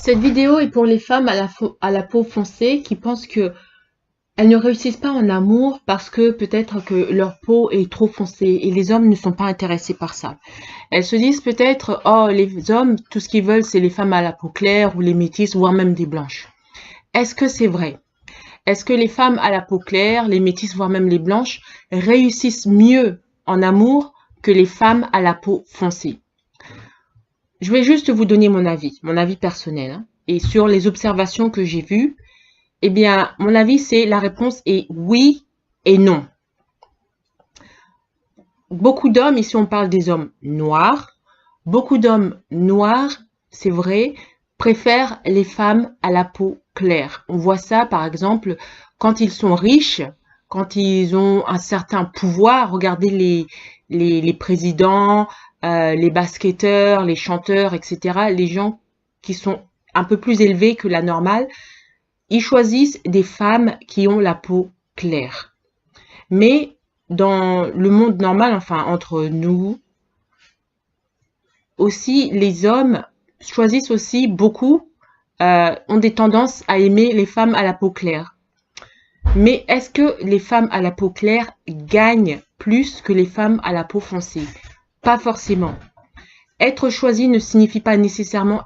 Cette vidéo est pour les femmes à la peau foncée qui pensent que elles ne réussissent pas en amour parce que peut-être que leur peau est trop foncée et les hommes ne sont pas intéressés par ça. Elles se disent peut-être, oh, les hommes, tout ce qu'ils veulent, c'est les femmes à la peau claire ou les métisses, voire même des blanches. Est-ce que c'est vrai? Est-ce que les femmes à la peau claire, les métisses, voire même les blanches, réussissent mieux en amour que les femmes à la peau foncée? Je vais juste vous donner mon avis personnel, hein, et sur les observations que j'ai vues. Eh bien, mon avis, c'est la réponse est oui et non. Beaucoup d'hommes, ici on parle des hommes noirs, beaucoup d'hommes noirs, c'est vrai, préfèrent les femmes à la peau claire. On voit ça par exemple quand ils sont riches, quand ils ont un certain pouvoir. Regardez les présidents, les basketteurs, les chanteurs, etc. Les gens qui sont un peu plus élevés que la normale, ils choisissent des femmes qui ont la peau claire. Mais dans le monde normal, enfin entre nous, aussi les hommes choisissent aussi beaucoup, ont des tendances à aimer les femmes à la peau claire. Mais est-ce que les femmes à la peau claire gagnent plus que les femmes à la peau foncée? Pas forcément. Être choisi ne signifie pas nécessairement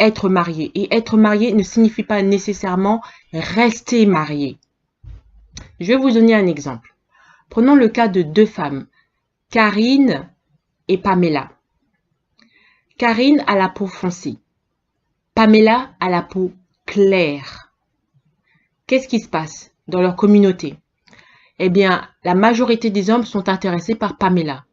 être marié. Et être marié ne signifie pas nécessairement rester marié. Je vais vous donner un exemple. Prenons le cas de deux femmes, Karine et Pamela. Karine a la peau foncée. Pamela a la peau claire. Qu'est-ce qui se passe dans leur communauté? Eh bien, la majorité des hommes sont intéressés par Pamela.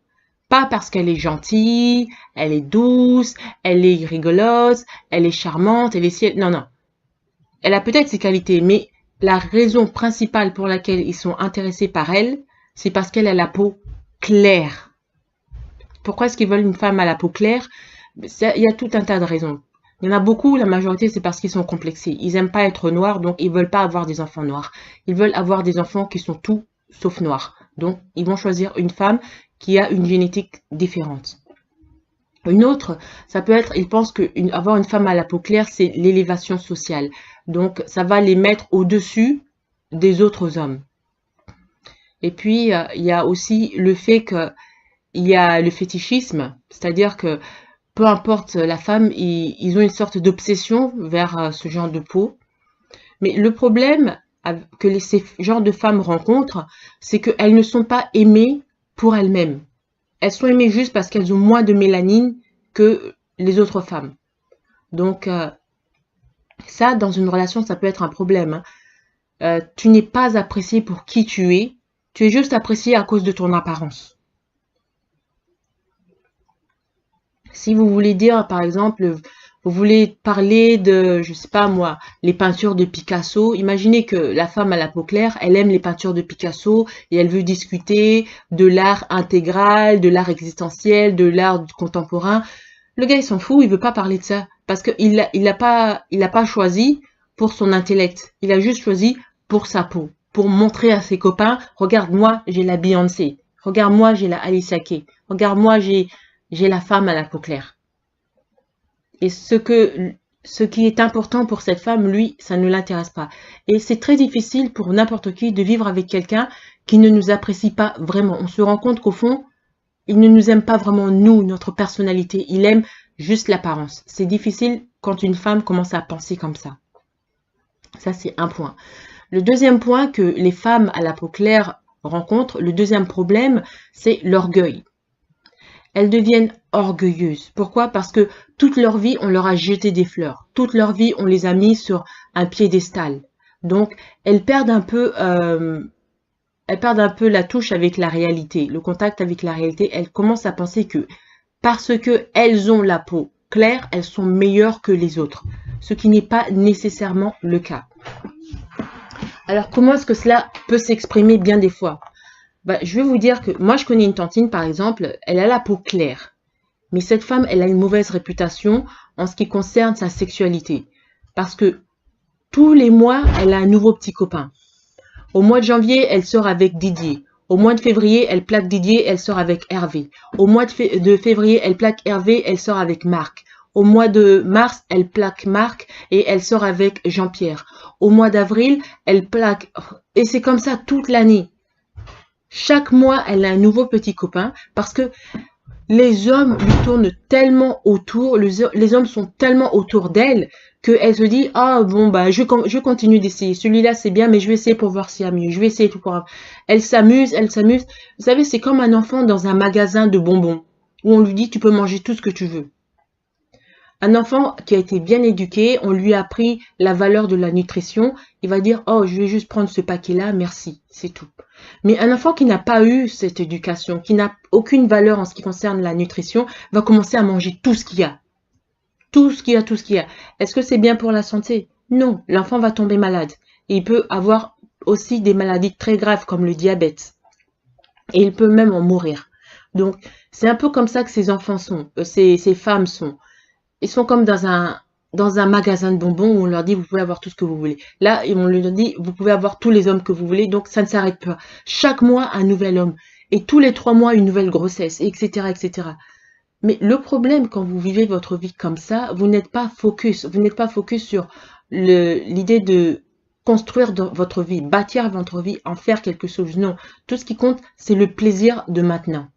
Pas parce qu'elle est gentille, elle est douce, elle est rigolote, elle est charmante, elle est... Non, non. Elle a peut-être ses qualités, mais la raison principale pour laquelle ils sont intéressés par elle, c'est parce qu'elle a la peau claire. Pourquoi est-ce qu'ils veulent une femme à la peau claire? Il y a tout un tas de raisons. Il y en a beaucoup, la majorité, c'est parce qu'ils sont complexés. Ils n'aiment pas être noirs, donc ils ne veulent pas avoir des enfants noirs. Ils veulent avoir des enfants qui sont tout sauf noirs. Donc, ils vont choisir une femme qui a une génétique différente. Une autre, ça peut être, ils pensent qu'avoir une femme à la peau claire, c'est l'élévation sociale. Donc, ça va les mettre au-dessus des autres hommes. Et puis, il y a aussi le fait qu'il y a le fétichisme, c'est-à-dire que peu importe la femme, ils ont une sorte d'obsession vers ce genre de peau. Mais le problème que ces genres de femmes rencontrent, c'est qu'elles ne sont pas aimées pour elles-mêmes. Elles sont aimées juste parce qu'elles ont moins de mélanine que les autres femmes. Donc, ça, dans une relation, ça peut être un problème. Hein. Tu n'es pas apprécié pour qui tu es juste apprécié à cause de ton apparence. Si vous voulez dire, par exemple, vous voulez parler de, je sais pas moi, les peintures de Picasso. Imaginez que la femme à la peau claire, elle aime les peintures de Picasso et elle veut discuter de l'art intégral, de l'art existentiel, de l'art contemporain. Le gars, il s'en fout, il veut pas parler de ça parce qu'il l'a pas choisi pour son intellect. Il a juste choisi pour sa peau, pour montrer à ses copains, regarde moi, j'ai la Beyoncé. Regarde moi, j'ai la Alicia Keys. Regarde moi, j'ai la femme à la peau claire. Et ce qui est important pour cette femme, lui, ça ne l'intéresse pas. Et c'est très difficile pour n'importe qui de vivre avec quelqu'un qui ne nous apprécie pas vraiment. On se rend compte qu'au fond, il ne nous aime pas vraiment nous, notre personnalité. Il aime juste l'apparence. C'est difficile quand une femme commence à penser comme ça. Ça, c'est un point. Le deuxième point que les femmes à la peau claire rencontrent, le deuxième problème, c'est l'orgueil. Elles deviennent orgueilleuses. Pourquoi? Parce que toute leur vie, on leur a jeté des fleurs. Toute leur vie, on les a mis sur un piédestal. Donc, elles perdent un peu la touche avec la réalité, le contact avec la réalité. Elles commencent à penser que parce qu'elles ont la peau claire, elles sont meilleures que les autres. Ce qui n'est pas nécessairement le cas. Alors, comment est-ce que cela peut s'exprimer bien des fois? Je vais vous dire que moi, je connais une tantine, par exemple, elle a la peau claire. Mais cette femme, elle a une mauvaise réputation en ce qui concerne sa sexualité. Parce que tous les mois, elle a un nouveau petit copain. Au mois de janvier, elle sort avec Didier. Au mois de février, elle plaque Didier, elle sort avec Hervé. Au mois de février, elle plaque Hervé, elle sort avec Marc. Au mois de mars, elle plaque Marc et elle sort avec Jean-Pierre. Au mois d'avril, elle plaque... Et c'est comme ça toute l'année. Chaque mois, elle a un nouveau petit copain parce que les hommes lui tournent tellement autour, les hommes sont tellement autour d'elle qu'elle se dit, ah bon, bah je continue d'essayer. Celui-là, c'est bien, mais je vais essayer pour voir s'il y a mieux. Je vais essayer tout pour... Elle s'amuse, elle s'amuse. Vous savez, c'est comme un enfant dans un magasin de bonbons où on lui dit, tu peux manger tout ce que tu veux. Un enfant qui a été bien éduqué, on lui a appris la valeur de la nutrition, il va dire, oh, je vais juste prendre ce paquet-là, merci, c'est tout. Mais un enfant qui n'a pas eu cette éducation, qui n'a aucune valeur en ce qui concerne la nutrition, va commencer à manger tout ce qu'il y a. Tout ce qu'il y a, tout ce qu'il y a. Est-ce que c'est bien pour la santé? Non, l'enfant va tomber malade. Et il peut avoir aussi des maladies très graves comme le diabète. Et il peut même en mourir. Donc, c'est un peu comme ça que ces enfants sont, ces femmes sont. Ils sont comme dans un magasin de bonbons où on leur dit vous pouvez avoir tout ce que vous voulez. Là, on leur dit vous pouvez avoir tous les hommes que vous voulez, donc ça ne s'arrête pas. Chaque mois, un nouvel homme. Et tous les 3 mois, une nouvelle grossesse, etc., etc. Mais le problème, quand vous vivez votre vie comme ça, vous n'êtes pas focus. Vous n'êtes pas focus sur l'idée de construire votre vie, bâtir votre vie, en faire quelque chose. Non, tout ce qui compte, c'est le plaisir de maintenant.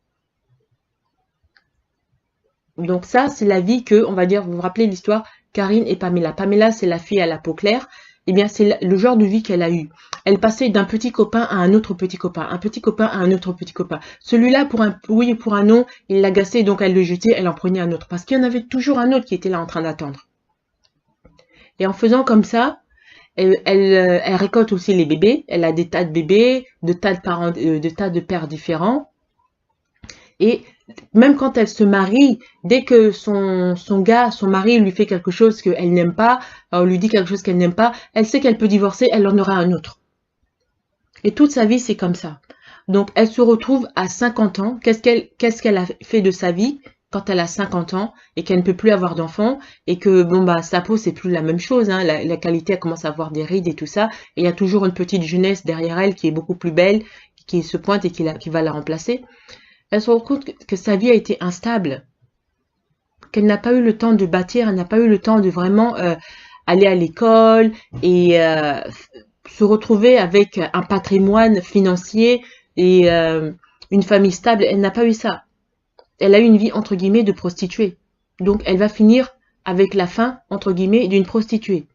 Donc ça, c'est la vie que, on va dire, vous vous rappelez l'histoire, Karine et Pamela. Pamela, c'est la fille à la peau claire. Eh bien, c'est le genre de vie qu'elle a eu. Elle passait d'un petit copain à un autre petit copain, un petit copain à un autre petit copain. Celui-là, pour un oui ou pour un non, il l'agaçait, donc elle le jetait, elle en prenait un autre. Parce qu'il y en avait toujours un autre qui était là en train d'attendre. Et en faisant comme ça, elle récolte aussi les bébés. Elle a des tas de bébés, de tas de parents, de tas de pères différents. Et même quand elle se marie, dès que son mari lui fait quelque chose qu'elle n'aime pas, on lui dit quelque chose qu'elle n'aime pas, elle sait qu'elle peut divorcer, elle en aura un autre. Et toute sa vie, c'est comme ça. Donc, elle se retrouve à 50 ans. Qu'est-ce qu'elle a fait de sa vie quand elle a 50 ans et qu'elle ne peut plus avoir d'enfants et que, bon, bah, sa peau, c'est plus la même chose, hein. La qualité, elle commence à avoir des rides et tout ça. Et il y a toujours une petite jeunesse derrière elle qui est beaucoup plus belle, qui se pointe et qui va la remplacer. Elle se rend compte que sa vie a été instable, qu'elle n'a pas eu le temps de bâtir, elle n'a pas eu le temps de vraiment aller à l'école et se retrouver avec un patrimoine financier et une famille stable. Elle n'a pas eu ça. Elle a eu une vie, entre guillemets, de prostituée. Donc, elle va finir avec la fin, entre guillemets, d'une prostituée.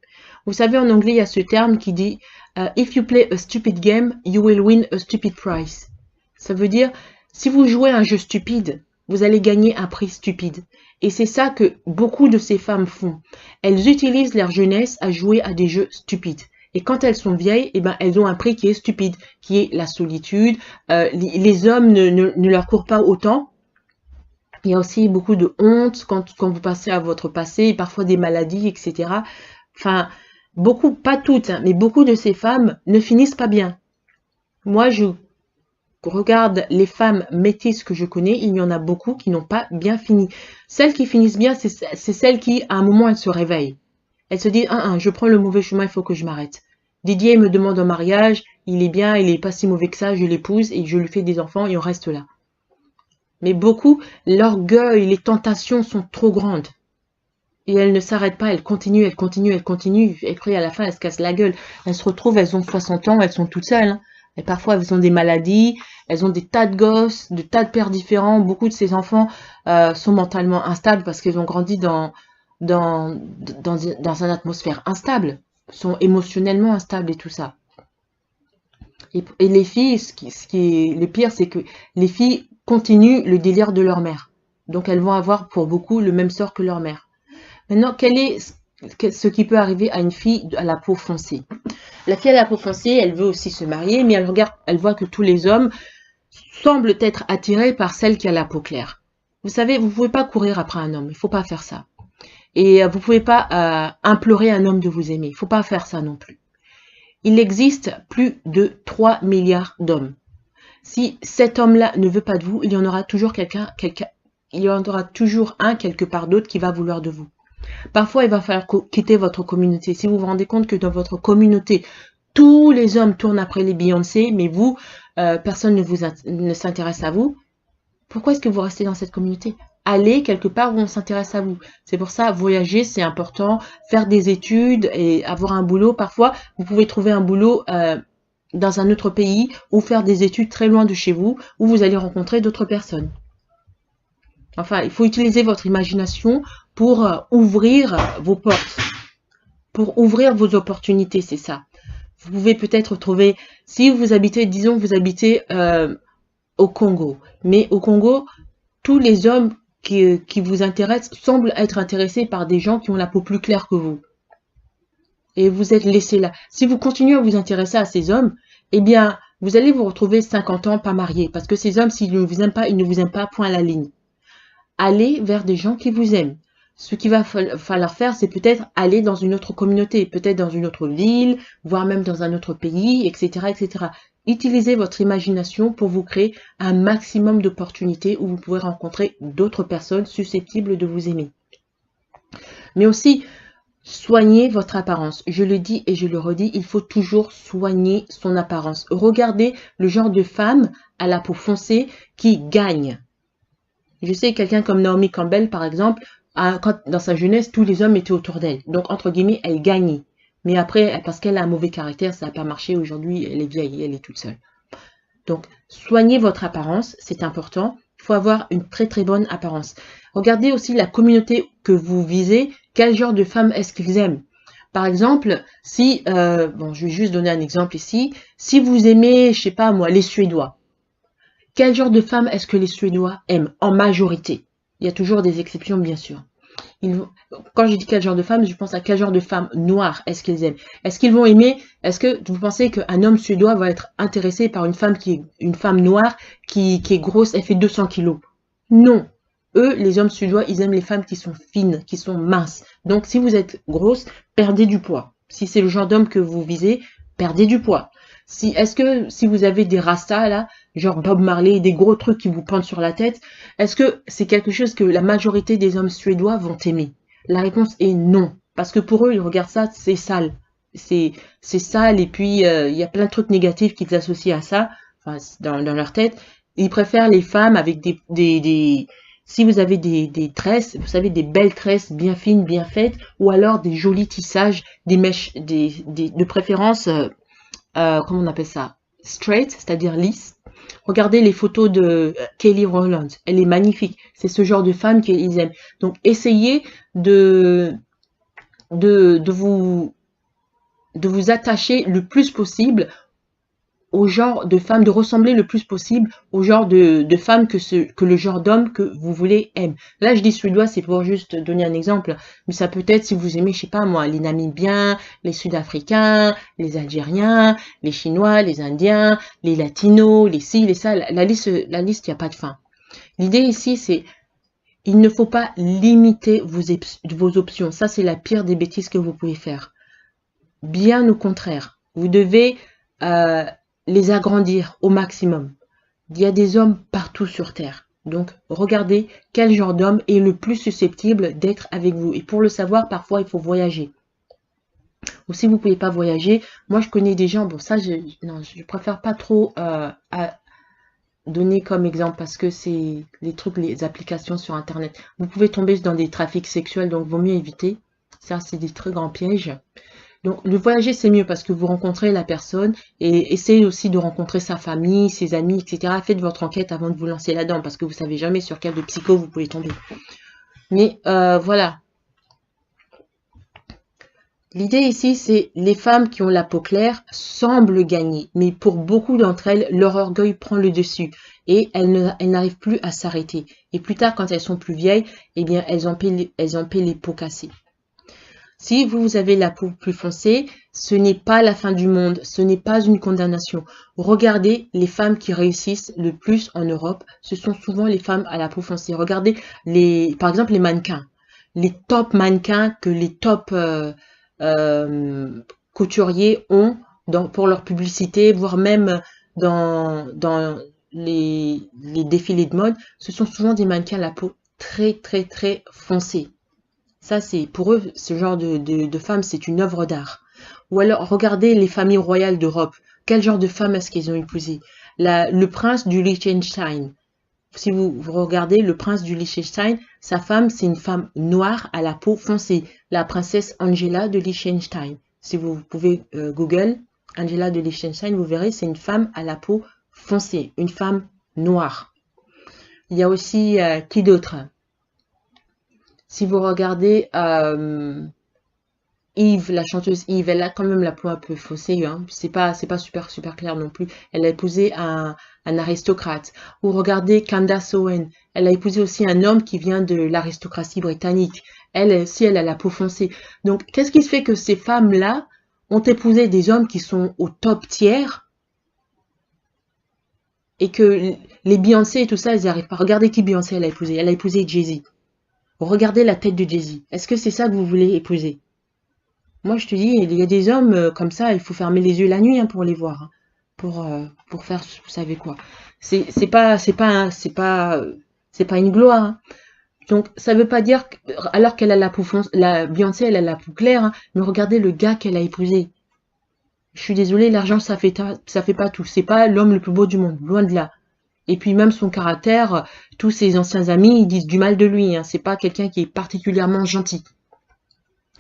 Vous savez, en anglais, il y a ce terme qui dit « If you play a stupid game, you will win a stupid prize ». Ça veut dire si vous jouez un jeu stupide, vous allez gagner un prix stupide. Et c'est ça que beaucoup de ces femmes font. Elles utilisent leur jeunesse à jouer à des jeux stupides. Et quand elles sont vieilles, eh ben, elles ont un prix qui est stupide, qui est la solitude. Les hommes ne leur courent pas autant. Il y a aussi beaucoup de honte quand vous passez à votre passé, et parfois des maladies, etc. Enfin, beaucoup, pas toutes, hein, mais beaucoup de ces femmes ne finissent pas bien. Moi, je regarde les femmes métisses que je connais, il y en a beaucoup qui n'ont pas bien fini. Celles qui finissent bien, c'est celles qui, à un moment, elles se réveillent. Elles se disent, je prends le mauvais chemin, il faut que je m'arrête. Didier me demande en mariage, il est bien, il est pas si mauvais que ça, je l'épouse et je lui fais des enfants et on reste là. Mais beaucoup, l'orgueil, les tentations sont trop grandes. Et elles ne s'arrêtent pas, elles continuent, elles continuent, elles continuent. Et puis à la fin, elles se cassent la gueule. Elles se retrouvent, elles ont 60 ans, elles sont toutes seules. Hein. Et parfois, elles ont des maladies, elles ont des tas de gosses, de tas de pères différents. Beaucoup de ces enfants sont mentalement instables parce qu'ils ont grandi dans une atmosphère instable, sont émotionnellement instables et tout ça. Et les filles, ce qui est le pire, c'est que les filles continuent le délire de leur mère. Donc, elles vont avoir pour beaucoup le même sort que leur mère. Maintenant, quel est ce qui peut arriver à une fille à la peau foncée? La fille à la peau foncée, elle veut aussi se marier, mais elle voit que tous les hommes semblent être attirés par celle qui a la peau claire. Vous savez, vous ne pouvez pas courir après un homme, il ne faut pas faire ça. Et vous ne pouvez pas implorer un homme de vous aimer, il ne faut pas faire ça non plus. Il existe plus de 3 milliards d'hommes. Si cet homme-là ne veut pas de vous, il y en aura toujours il y en aura toujours un quelque part d'autre qui va vouloir de vous. Parfois, il va falloir quitter votre communauté. Si vous vous rendez compte que dans votre communauté, tous les hommes tournent après les Beyoncé, mais vous, personne ne s'intéresse à vous, pourquoi est-ce que vous restez dans cette communauté? allez quelque part où on s'intéresse à vous. C'est pour ça, voyager, c'est important. Faire des études et avoir un boulot. Parfois, vous pouvez trouver un boulot dans un autre pays ou faire des études très loin de chez vous où vous allez rencontrer d'autres personnes. Enfin, il faut utiliser votre imagination pour ouvrir vos portes, pour ouvrir vos opportunités, c'est ça. Vous pouvez peut-être trouver, si vous habitez, disons, vous habitez au Congo, mais au Congo, tous les hommes qui vous intéressent semblent être intéressés par des gens qui ont la peau plus claire que vous. Et vous êtes laissé là. Si vous continuez à vous intéresser à ces hommes, eh bien, vous allez vous retrouver 50 ans pas mariés. Parce que ces hommes, s'ils ne vous aiment pas, ils ne vous aiment pas, point à la ligne. Allez vers des gens qui vous aiment. Ce qu'il va falloir faire, c'est peut-être aller dans une autre communauté, peut-être dans une autre ville, voire même dans un autre pays, etc., etc. Utilisez votre imagination pour vous créer un maximum d'opportunités où vous pouvez rencontrer d'autres personnes susceptibles de vous aimer. Mais aussi, soignez votre apparence. Je le dis et je le redis, il faut toujours soigner son apparence. Regardez le genre de femme à la peau foncée qui gagne. Je sais quelqu'un comme Naomi Campbell, par exemple, dans sa jeunesse, tous les hommes étaient autour d'elle. Donc, entre guillemets, elle gagnait. Mais après, parce qu'elle a un mauvais caractère, ça n'a pas marché. Aujourd'hui, elle est vieille, elle est toute seule. Donc, soignez votre apparence, c'est important. Il faut avoir une très très bonne apparence. Regardez aussi la communauté que vous visez. Quel genre de femme est-ce qu'ils aiment? Par exemple, si, bon, je vais juste donner un exemple ici. Si vous aimez, je sais pas moi, les Suédois. Quel genre de femme est-ce que les Suédois aiment en majorité? Il y a toujours des exceptions, bien sûr. Quand je dis quel genre de femme, je pense à quel genre de femme noire est-ce qu'ils aiment. Est-ce qu'ils vont aimer? Est-ce que vous pensez qu'un homme suédois va être intéressé par une femme noire qui est grosse, elle fait 200 kilos? Non. Eux, les hommes suédois, ils aiment les femmes qui sont fines, qui sont minces. Donc, si vous êtes grosse, perdez du poids. Si c'est le genre d'homme que vous visez, perdez du poids. Est-ce que si vous avez des rastas là, genre Bob Marley, des gros trucs qui vous pendent sur la tête, est-ce que c'est quelque chose que la majorité des hommes suédois vont aimer? La réponse est non. Parce que pour eux, ils regardent ça, c'est sale. C'est sale et puis il y a plein de trucs négatifs qu'ils associent à ça, enfin, dans leur tête. Ils préfèrent les femmes avec si vous avez des tresses, vous savez, des belles tresses bien fines, bien faites, ou alors des jolis tissages, des mèches, de préférence... comment on appelle ça? Straight, c'est-à-dire lisse. Regardez les photos de Kelly Rowland. Elle est magnifique. C'est ce genre de femme qu'ils aiment. Donc, essayez de vous attacher le plus possible au genre de femme, de ressembler le plus possible au genre de femme que le genre d'homme que vous voulez aime. Là, je dis suédois, c'est pour juste donner un exemple, mais ça peut être si vous aimez, je sais pas moi, les Namibiens, les Sud-Africains, les Algériens, les Chinois, les Indiens, les Latinos, les ci, les ça, la liste, il n'y a pas de fin. L'idée ici, c'est il ne faut pas limiter vos options. Ça, c'est la pire des bêtises que vous pouvez faire. Bien au contraire, vous devez les agrandir au maximum. Il y a des hommes partout sur Terre. Donc, regardez quel genre d'homme est le plus susceptible d'être avec vous. Et pour le savoir, parfois, il faut voyager. Ou si vous ne pouvez pas voyager, moi, je connais des gens, bon, ça, je préfère pas trop donner comme exemple parce que c'est les applications sur Internet. Vous pouvez tomber dans des trafics sexuels, donc vaut mieux éviter. Ça, c'est des très grands pièges. Donc, le voyager, c'est mieux parce que vous rencontrez la personne et essayez aussi de rencontrer sa famille, ses amis, etc. Faites votre enquête avant de vous lancer là-dedans parce que vous ne savez jamais sur quel de psycho vous pouvez tomber. Mais voilà. L'idée ici, c'est les femmes qui ont la peau claire semblent gagner. Mais pour beaucoup d'entre elles, leur orgueil prend le dessus et elles n'arrivent plus à s'arrêter. Et plus tard, quand elles sont plus vieilles, eh bien, elles en paient les peaux cassées. Si vous avez la peau plus foncée, ce n'est pas la fin du monde, ce n'est pas une condamnation. Regardez les femmes qui réussissent le plus en Europe, ce sont souvent les femmes à la peau foncée. Regardez, par exemple, les mannequins. Les top mannequins que les top couturiers ont pour leur publicité, voire même dans les défilés de mode, ce sont souvent des mannequins à la peau très, très, très foncée. Ça, c'est pour eux, ce genre de femmes, c'est une œuvre d'art. Ou alors, regardez les familles royales d'Europe. Quel genre de femmes est-ce qu'ils ont épousé? Le prince du Liechtenstein. Si vous regardez le prince du Liechtenstein, sa femme, c'est une femme noire à la peau foncée, la princesse Angela de Liechtenstein. Si vous pouvez Google Angela de Liechtenstein, vous verrez, c'est une femme à la peau foncée, une femme noire. Il y a aussi, qui d'autre? Si vous regardez Yves, la chanteuse Yves, elle a quand même la peau un peu faussée, hein. C'est pas super clair non plus. Elle a épousé un aristocrate. Ou regardez Candace Owen, elle a épousé aussi un homme qui vient de l'aristocratie britannique. Elle aussi, elle a la peau foncée. Donc, qu'est-ce qui se fait que ces femmes-là ont épousé des hommes qui sont au top tiers et que les Beyoncé et tout ça, ils n'y arrivent pas. Regardez qui Beyoncé elle a épousé. Elle a épousé Jay-Z. Regardez la tête de Jay-Z. Est-ce que c'est ça que vous voulez épouser? Moi, je te dis, il y a des hommes comme ça, il faut fermer les yeux la nuit hein, pour les voir, hein, pour faire, vous savez quoi. C'est pas une gloire. Hein. Donc, ça veut pas dire, alors qu'elle a la peau foncée, la Beyoncé, elle a la peau claire, hein, mais regardez le gars qu'elle a épousé. Je suis désolée, l'argent, ça fait pas tout. C'est pas l'homme le plus beau du monde, loin de là. Et puis même son caractère, tous ses anciens amis, ils disent du mal de lui. Hein. C'est pas quelqu'un qui est particulièrement gentil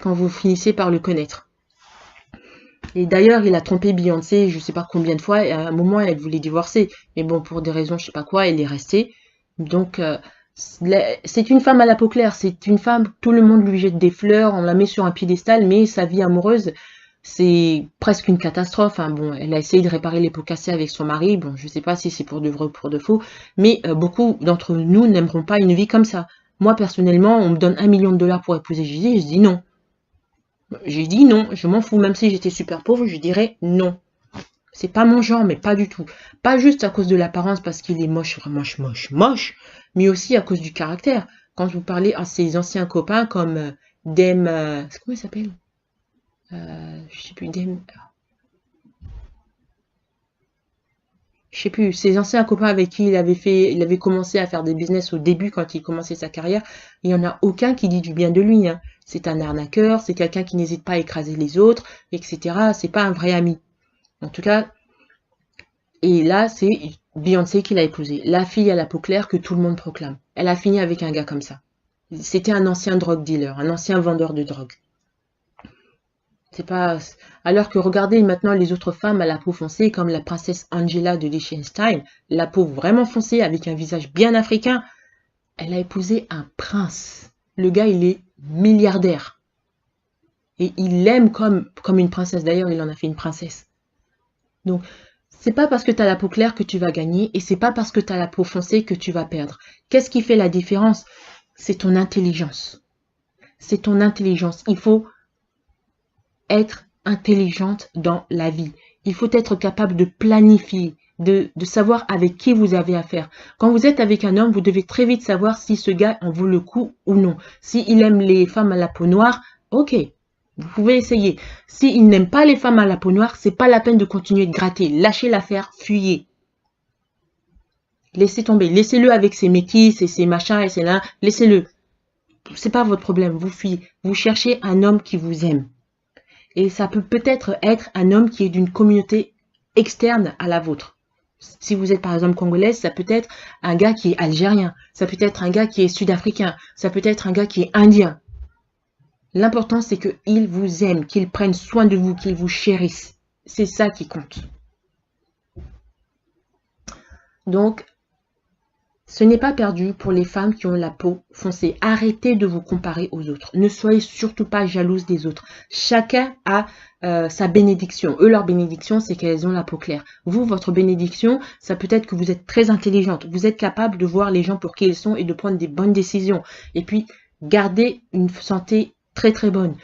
quand vous finissez par le connaître. Et d'ailleurs, il a trompé Beyoncé, je sais pas combien de fois, et à un moment, elle voulait divorcer. Mais bon, pour des raisons, je sais pas quoi, elle est restée. Donc, c'est une femme à la peau claire, c'est une femme, tout le monde lui jette des fleurs, on la met sur un piédestal, mais sa vie amoureuse, c'est presque une catastrophe. Hein. Bon, elle a essayé de réparer les pots cassés avec son mari, bon, je sais pas si c'est pour de vrai ou pour de faux, mais beaucoup d'entre nous n'aimeront pas une vie comme ça. Moi, personnellement, on me donne 1 million de dollars pour épouser Gigi, et je dis non. J'ai dit non, je m'en fous, même si j'étais super pauvre, je dirais non. C'est pas mon genre, mais pas du tout. Pas juste à cause de l'apparence, parce qu'il est moche, moche, mais aussi à cause du caractère. Quand vous parlez à ses anciens copains comme Dame, comment il s'appelle je sais plus, Dame, je sais plus, ses anciens copains avec qui il avait commencé à faire des business au début quand il commençait sa carrière, il n'y en a aucun qui dit du bien de lui. Hein. C'est un arnaqueur, c'est quelqu'un qui n'hésite pas à écraser les autres, etc. C'est pas un vrai ami. En tout cas, et là, c'est Beyoncé qui l'a épousé. La fille à la peau claire que tout le monde proclame. Elle a fini avec un gars comme ça. C'était un ancien drug dealer, un ancien vendeur de drogue. C'est pas. Alors que regardez maintenant les autres femmes à la peau foncée, comme la princesse Angela de Liechtenstein, la peau vraiment foncée avec un visage bien africain, elle a épousé un prince. Le gars, il est milliardaire. Et il l'aime comme une princesse. D'ailleurs, il en a fait une princesse. Donc, c'est pas parce que tu as la peau claire que tu vas gagner et c'est pas parce que tu as la peau foncée que tu vas perdre. Qu'est-ce qui fait la différence? C'est ton intelligence. C'est ton intelligence. Il faut être intelligente dans la vie. Il faut être capable de planifier, de savoir avec qui vous avez affaire. Quand vous êtes avec un homme, vous devez très vite savoir si ce gars en vaut le coup ou non. S'il aime les femmes à la peau noire, ok, vous pouvez essayer. S'il n'aime pas les femmes à la peau noire, c'est pas la peine de continuer de gratter. Lâchez l'affaire, fuyez. Laissez tomber, laissez-le avec ses métis et ses machins et ses là, laissez-le. C'est pas votre problème, vous fuyez. Vous cherchez un homme qui vous aime. Et ça peut peut-être être un homme qui est d'une communauté externe à la vôtre. Si vous êtes par exemple congolaise, ça peut être un gars qui est algérien, ça peut être un gars qui est sud-africain, ça peut être un gars qui est indien. L'important c'est qu'il vous aime, qu'il prenne soin de vous, qu'il vous chérisse. C'est ça qui compte. Donc, ce n'est pas perdu pour les femmes qui ont la peau foncée. Arrêtez de vous comparer aux autres. Ne soyez surtout pas jalouse des autres. Chacun a sa bénédiction. Eux, leur bénédiction, c'est qu'elles ont la peau claire. Vous, votre bénédiction, ça peut être que vous êtes très intelligente. Vous êtes capable de voir les gens pour qui ils sont et de prendre des bonnes décisions. Et puis, gardez une santé très très bonne.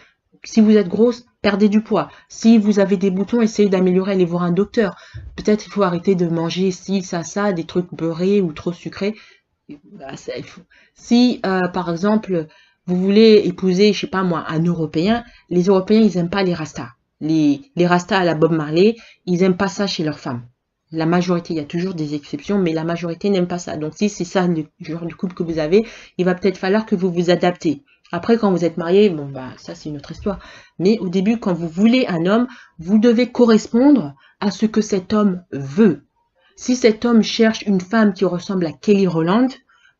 Si vous êtes grosse, perdez du poids. Si vous avez des boutons, essayez d'améliorer, allez voir un docteur. Peut-être il faut arrêter de manger ci, ça, des trucs beurrés ou trop sucrés. Bah, si, par exemple, vous voulez épouser, je sais pas moi, un Européen, les Européens, ils aiment pas les rastas. Les rastas à la Bob Marley, ils aiment pas ça chez leurs femmes. La majorité, il y a toujours des exceptions, mais la majorité n'aime pas ça. Donc si c'est ça le genre de couple que vous avez, il va peut-être falloir que vous vous adaptez. Après, quand vous êtes marié, bon, bah, ça, c'est une autre histoire. Mais au début, quand vous voulez un homme, vous devez correspondre à ce que cet homme veut. Si cet homme cherche une femme qui ressemble à Kelly Rowland,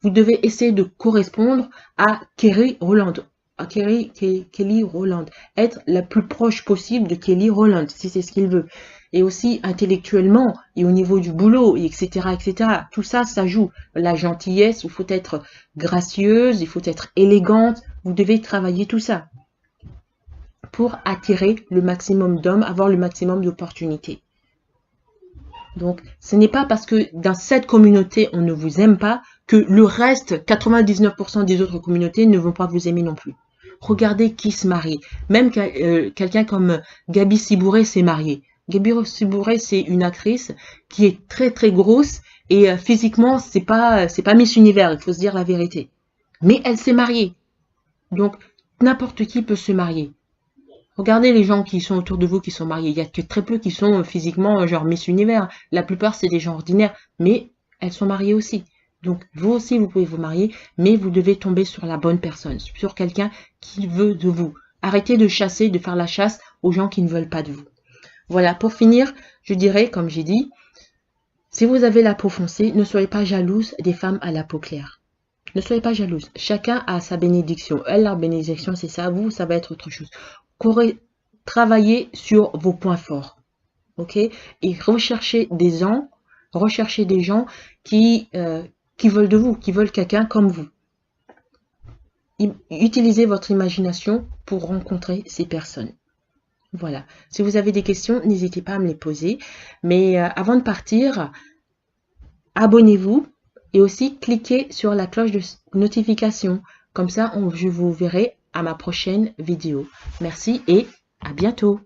vous devez essayer de correspondre à Kelly Rowland. Kelly Rowland. Être la plus proche possible de Kelly Rowland, si c'est ce qu'il veut. Et aussi intellectuellement, et au niveau du boulot, et etc., etc. Tout ça, ça joue. La gentillesse, il faut être gracieuse, il faut être élégante. Vous devez travailler tout ça pour attirer le maximum d'hommes, avoir le maximum d'opportunités. Donc, ce n'est pas parce que dans cette communauté, on ne vous aime pas, que le reste, 99% des autres communautés ne vont pas vous aimer non plus. Regardez qui se marie. Même quelqu'un comme Gabi Sibouré s'est mariée. Gabi Sibouré, c'est une actrice qui est très très grosse et physiquement, c'est pas Miss Univers, il faut se dire la vérité. Mais elle s'est mariée. Donc, n'importe qui peut se marier. Regardez les gens qui sont autour de vous qui sont mariés. Il y a que très peu qui sont physiquement genre Miss Univers. La plupart, c'est des gens ordinaires. Mais elles sont mariées aussi. Donc, vous aussi, vous pouvez vous marier. Mais vous devez tomber sur la bonne personne. Sur quelqu'un qui veut de vous. Arrêtez de chasser, de faire la chasse aux gens qui ne veulent pas de vous. Voilà, pour finir, je dirais, comme j'ai dit, si vous avez la peau foncée, ne soyez pas jalouse des femmes à la peau claire. Ne soyez pas jalouse. Chacun a sa bénédiction. Elle, la bénédiction, c'est ça. Vous, ça va être autre chose. Travaillez sur vos points forts. Ok? Et recherchez des gens qui veulent de vous, qui veulent quelqu'un comme vous. Utilisez votre imagination pour rencontrer ces personnes. Voilà. Si vous avez des questions, n'hésitez pas à me les poser. Mais avant de partir, abonnez-vous et aussi cliquez sur la cloche de notification. Comme ça, je vous verrai à ma prochaine vidéo. Merci et à bientôt.